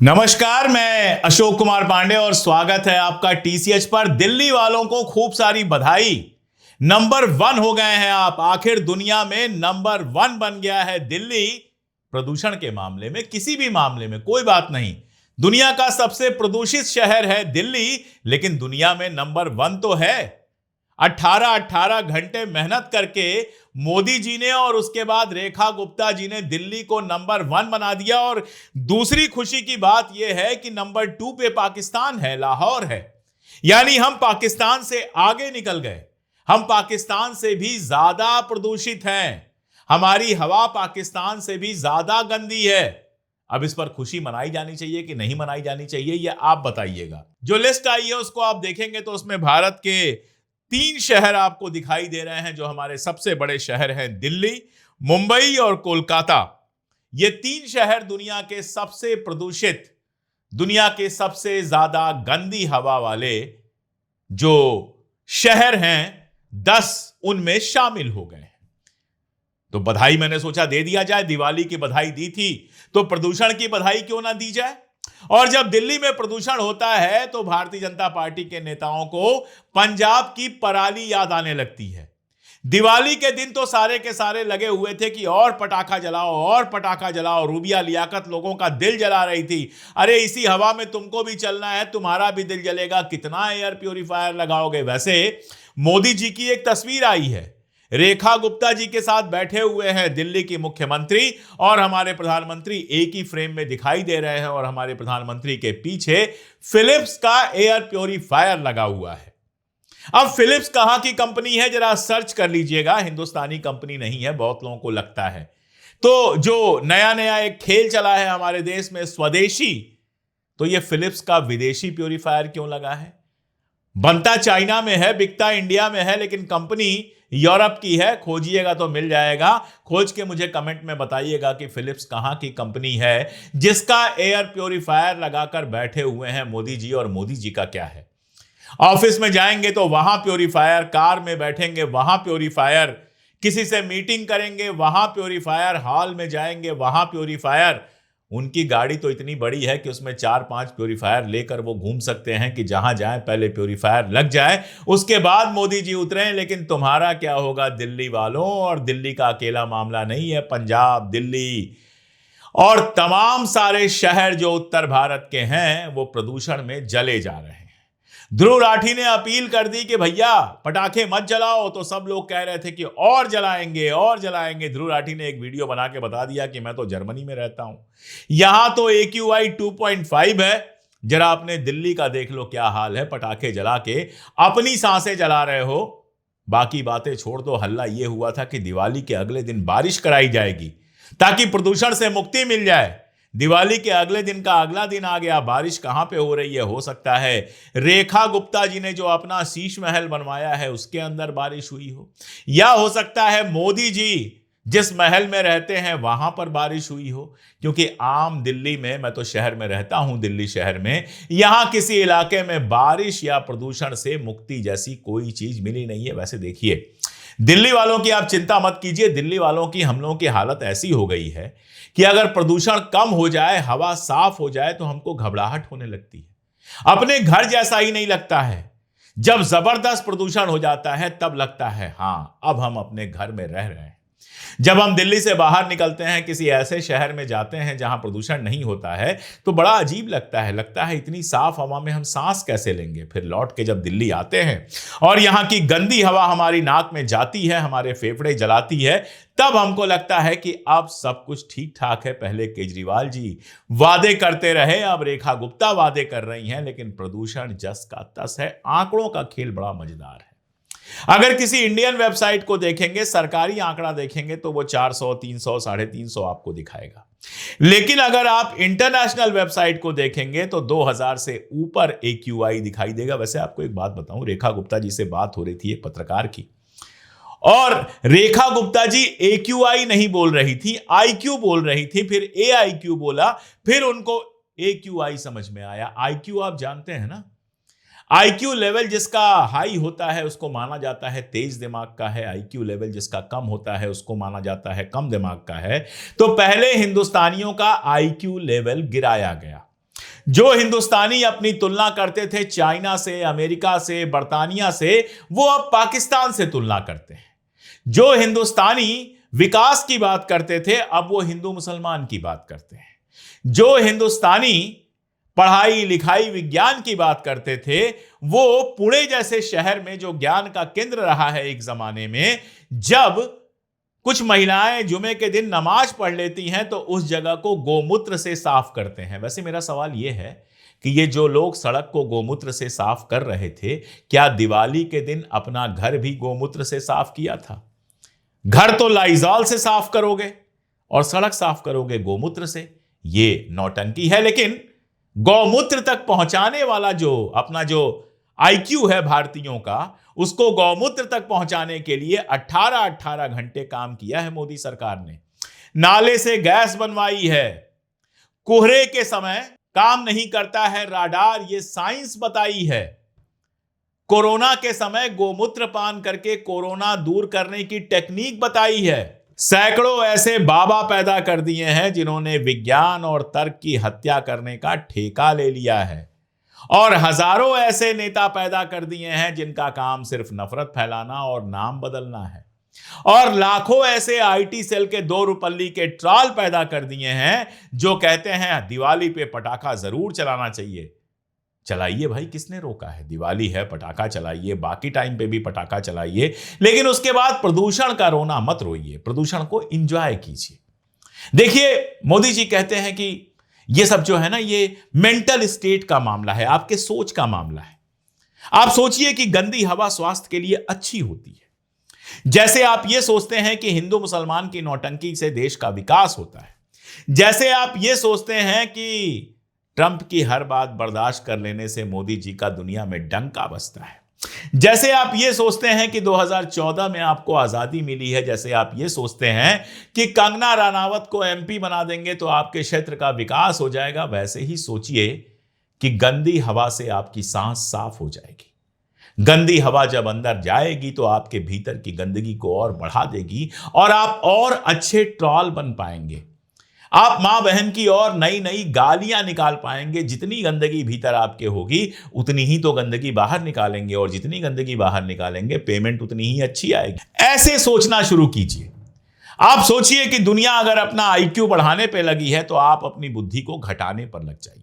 नमस्कार, मैं अशोक कुमार पांडे और स्वागत है आपका टीसीएच पर। दिल्ली वालों को खूब सारी बधाई। नंबर 1 हो गए हैं आप। आखिर दुनिया में नंबर 1 बन गया है दिल्ली। प्रदूषण के मामले में, किसी भी मामले में कोई बात नहीं, दुनिया का सबसे प्रदूषित शहर है दिल्ली, लेकिन दुनिया में नंबर 1 तो है। 18 घंटे मेहनत करके मोदी जी ने और उसके बाद रेखा गुप्ता जी ने दिल्ली को नंबर 1 बना दिया। और दूसरी खुशी की बात यह है कि नंबर 2 पे पाकिस्तान है, लाहौर है। यानी हम पाकिस्तान से आगे निकल गए। हम पाकिस्तान से भी ज्यादा प्रदूषित हैं। हमारी हवा पाकिस्तान से भी ज्यादा गंदी है। अब इस पर खुशी मनाई जानी चाहिए कि नहीं मनाई जानी चाहिए, यह आप बताइएगा। जो लिस्ट आई है उसको आप देखेंगे तो उसमें भारत के 3 शहर आपको दिखाई दे रहे हैं, जो हमारे सबसे बड़े शहर हैं, दिल्ली, मुंबई और कोलकाता। ये 3 शहर दुनिया के सबसे प्रदूषित, दुनिया के सबसे ज्यादा गंदी हवा वाले जो शहर हैं, 10 उनमें शामिल हो गए हैं। तो बधाई मैंने सोचा दे दिया जाए। दिवाली की बधाई दी थी तो प्रदूषण की बधाई क्यों ना दी जाए। और जब दिल्ली में प्रदूषण होता है तो भारतीय जनता पार्टी के नेताओं को पंजाब की पराली याद आने लगती है। दिवाली के दिन तो सारे के सारे लगे हुए थे कि और पटाखा जलाओ और पटाखा जलाओ। रूबिया लियाकत लोगों का दिल जला रही थी। अरे इसी हवा में तुमको भी चलना है, तुम्हारा भी दिल जलेगा, कितना एयर प्योरीफायर लगाओगे। वैसे मोदी जी की एक तस्वीर आई है, रेखा गुप्ता जी के साथ बैठे हुए हैं दिल्ली की मुख्यमंत्री और हमारे प्रधानमंत्री एक ही फ्रेम में दिखाई दे रहे हैं। और हमारे प्रधानमंत्री के पीछे फिलिप्स का एयर प्योरीफायर लगा हुआ है। अब फिलिप्स कहां की कंपनी है, जरा सर्च कर लीजिएगा। हिंदुस्तानी कंपनी नहीं है, बहुत लोगों को लगता है। तो जो नया नया एक खेल चला है हमारे देश में, स्वदेशी, तो यह फिलिप्स का विदेशी प्योरीफायर क्यों लगा है? बनता चाइना में है, बिकता इंडिया में है, लेकिन कंपनी यूरोप की है। खोजिएगा तो मिल जाएगा। खोज के मुझे कमेंट में बताइएगा कि फिलिप्स कहां की कंपनी है जिसका एयर प्योरीफायर लगाकर बैठे हुए हैं मोदी जी। और मोदी जी का क्या है? ऑफिस में जाएंगे तो वहां प्योरीफायर, कार में बैठेंगे वहां प्योरीफायर, किसी से मीटिंग करेंगे वहां प्योरीफायर, हॉल में जाएंगे वहां प्योरीफायर। उनकी गाड़ी तो इतनी बड़ी है कि उसमें 4-5 प्योरीफायर लेकर वो घूम सकते हैं कि जहां जाए पहले प्योरीफायर लग जाए, उसके बाद मोदी जी उतरे। लेकिन तुम्हारा क्या होगा दिल्ली वालों? और दिल्ली का अकेला मामला नहीं है, पंजाब, दिल्ली और तमाम सारे शहर जो उत्तर भारत के हैं वो प्रदूषण में जले जा रहे हैं। ध्रुव राठी ने अपील कर दी कि भैया पटाखे मत जलाओ, तो सब लोग कह रहे थे कि और जलाएंगे और जलाएंगे। ध्रुव राठी ने एक वीडियो बना के बता दिया कि मैं तो जर्मनी में रहता हूं, यहां तो AQI 2.5 है। जरा अपने दिल्ली का देख लो क्या हाल है। पटाखे जला के अपनी सांसें जला रहे हो। बाकी बातें छोड़ दो। हल्ला यह हुआ था कि दिवाली के अगले दिन बारिश कराई जाएगी ताकि प्रदूषण से मुक्ति मिल जाए। दिवाली के अगले दिन का अगला दिन आ गया, बारिश कहां पे हो रही है? हो सकता है रेखा गुप्ता जी ने जो अपना शीश महल बनवाया है उसके अंदर बारिश हुई हो, या हो सकता है मोदी जी जिस महल में रहते हैं वहां पर बारिश हुई हो। क्योंकि आम दिल्ली में, मैं तो शहर में रहता हूं, दिल्ली शहर में, यहां किसी इलाके में बारिश या प्रदूषण से मुक्ति जैसी कोई चीज मिली नहीं है। वैसे देखिए, दिल्ली वालों की आप चिंता मत कीजिए। दिल्ली वालों की, हम लोगों की हालत ऐसी हो गई है कि अगर प्रदूषण कम हो जाए, हवा साफ हो जाए, तो हमको घबराहट होने लगती है। अपने घर जैसा ही नहीं लगता है। जब जबरदस्त प्रदूषण हो जाता है तब लगता है हां, अब हम अपने घर में रह रहे हैं। जब हम दिल्ली से बाहर निकलते हैं, किसी ऐसे शहर में जाते हैं जहां प्रदूषण नहीं होता है, तो बड़ा अजीब लगता है इतनी साफ हवा में हम सांस कैसे लेंगे। फिर लौट के जब दिल्ली आते हैं और यहां की गंदी हवा हमारी नाक में जाती है, हमारे फेफड़े जलाती है, तब हमको लगता है कि अब सब कुछ ठीक ठाक है। पहले केजरीवाल जी वादे करते रहे, अब रेखा गुप्ता वादे कर रही हैं, लेकिन प्रदूषण जस का तस है। आंकड़ों का खेल बड़ा मजेदार है। अगर किसी इंडियन वेबसाइट को देखेंगे, सरकारी आंकड़ा देखेंगे, तो वो 400, 300, 350 आपको दिखाएगा। लेकिन अगर आप इंटरनेशनल वेबसाइट को देखेंगे तो 2000 से ऊपर AQI दिखाई देगा। वैसे आपको एक बात बताऊं, रेखा गुप्ता जी से बात हो रही थी एक पत्रकार की, और रेखा गुप्ता जी AQI नहीं बोल रही थी, IQ बोल रही थी। फिर AIQ बोला, फिर उनको AQI समझ में आया। IQ आप जानते हैं ना, आईक्यू लेवल जिसका हाई होता है उसको माना जाता है तेज दिमाग का है, आईक्यू लेवल जिसका कम होता है उसको माना जाता है कम दिमाग का है। तो पहले हिंदुस्तानियों का आईक्यू लेवल गिराया गया। जो हिंदुस्तानी अपनी तुलना करते थे चाइना से, अमेरिका से, बर्तानिया से, वो अब पाकिस्तान से तुलना करते हैं। जो हिंदुस्तानी विकास की बात करते थे, अब वो हिंदू मुसलमान की बात करते हैं। जो हिंदुस्तानी पढ़ाई लिखाई विज्ञान की बात करते थे, वो पुणे जैसे शहर में जो ज्ञान का केंद्र रहा है एक जमाने में, जब कुछ महिलाएं जुमे के दिन नमाज पढ़ लेती हैं तो उस जगह को गोमूत्र से साफ करते हैं। वैसे मेरा सवाल यह है कि ये जो लोग सड़क को गोमूत्र से साफ कर रहे थे, क्या दिवाली के दिन अपना घर भी गोमूत्र से साफ किया था? घर तो लाइजॉल से साफ करोगे और सड़क साफ करोगे गोमूत्र से। ये नौटंकी है। लेकिन गौमूत्र तक पहुंचाने वाला जो आईक्यू है भारतीयों का, उसको गौमूत्र तक पहुंचाने के लिए 18 घंटे काम किया है मोदी सरकार ने। नाले से गैस बनवाई है। कोहरे के समय काम नहीं करता है राडार, ये साइंस बताई है। कोरोना के समय गोमूत्र पान करके कोरोना दूर करने की टेक्निक बताई है। सैकड़ों ऐसे बाबा पैदा कर दिए हैं जिन्होंने विज्ञान और तर्क की हत्या करने का ठेका ले लिया है, और हजारों ऐसे नेता पैदा कर दिए हैं जिनका काम सिर्फ नफरत फैलाना और नाम बदलना है, और लाखों ऐसे आईटी सेल के 2 रुपल्ली के ट्राल पैदा कर दिए हैं जो कहते हैं दिवाली पे पटाखा जरूर चलाना चाहिए। चलाइए भाई, किसने रोका है? दिवाली है, पटाखा चलाइए, बाकी टाइम पे भी पटाखा चलाइए, लेकिन उसके बाद प्रदूषण का रोना मत रोइए, प्रदूषण को एंजॉय कीजिए। देखिए, मोदी जी कहते हैं कि ये सब जो है ना, ये मेंटल स्टेट का मामला है, आपके सोच का मामला है। आप सोचिए कि गंदी हवा स्वास्थ्य के लिए अच्छी होती है। जैसे आप ये सोचते हैं कि हिंदू मुसलमान की नौटंकी से देश का विकास होता है, जैसे आप ये सोचते हैं कि ट्रंप की हर बात बर्दाश्त कर लेने से मोदी जी का दुनिया में डंका बजता है, जैसे आप ये सोचते हैं कि 2014 में आपको आजादी मिली है, जैसे आप ये सोचते हैं कि कंगना रनावत को एमपी बना देंगे तो आपके क्षेत्र का विकास हो जाएगा, वैसे ही सोचिए कि गंदी हवा से आपकी सांस साफ हो जाएगी। गंदी हवा जब अंदर जाएगी तो आपके भीतर की गंदगी को और बढ़ा देगी और आप और अच्छे ट्रॉल बन पाएंगे। आप मां बहन की और नई नई गालियां निकाल पाएंगे। जितनी गंदगी भीतर आपके होगी उतनी ही तो गंदगी बाहर निकालेंगे, और जितनी गंदगी बाहर निकालेंगे पेमेंट उतनी ही अच्छी आएगी। ऐसे सोचना शुरू कीजिए। आप सोचिए कि दुनिया अगर अपना आईक्यू बढ़ाने पे लगी है तो आप अपनी बुद्धि को घटाने पर लग जाइए।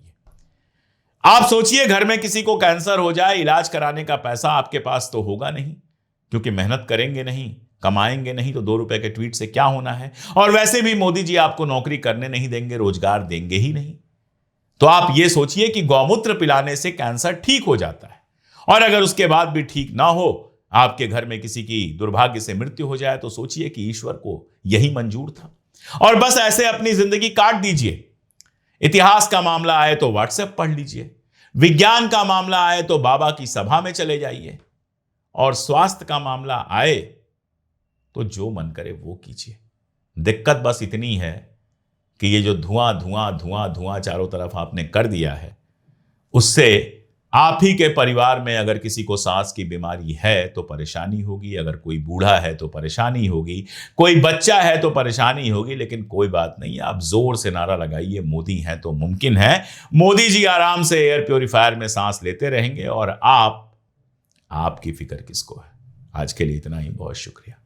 आप सोचिए, घर में किसी को कैंसर हो जाए, इलाज कराने का पैसा आपके पास तो होगा नहीं, क्योंकि मेहनत करेंगे नहीं, कमाएंगे नहीं, तो 2 रुपए के ट्वीट से क्या होना है। और वैसे भी मोदी जी आपको नौकरी करने नहीं देंगे, रोजगार देंगे ही नहीं। तो आप ये सोचिए कि गौमूत्र पिलाने से कैंसर ठीक हो जाता है, और अगर उसके बाद भी ठीक ना हो, आपके घर में किसी की दुर्भाग्य से मृत्यु हो जाए, तो सोचिए कि ईश्वर को यही मंजूर था, और बस ऐसे अपनी जिंदगी काट दीजिए। इतिहास का मामला आए तो व्हाट्सएप पढ़ लीजिए, विज्ञान का मामला आए तो बाबा की सभा में चले जाइए, और स्वास्थ्य का मामला आए तो जो मन करे वो कीजिए। दिक्कत बस इतनी है कि ये जो धुआं धुआं धुआं धुआं चारों तरफ आपने कर दिया है, उससे आप ही के परिवार में अगर किसी को सांस की बीमारी है तो परेशानी होगी, अगर कोई बूढ़ा है तो परेशानी होगी, कोई बच्चा है तो परेशानी होगी। लेकिन कोई बात नहीं, आप जोर से नारा लगाइए, मोदी हैं तो मुमकिन है। मोदी जी आराम से एयर प्योरीफायर में सांस लेते रहेंगे, और आपकी फिक्र किसको है। आज के लिए इतना ही, बहुत शुक्रिया।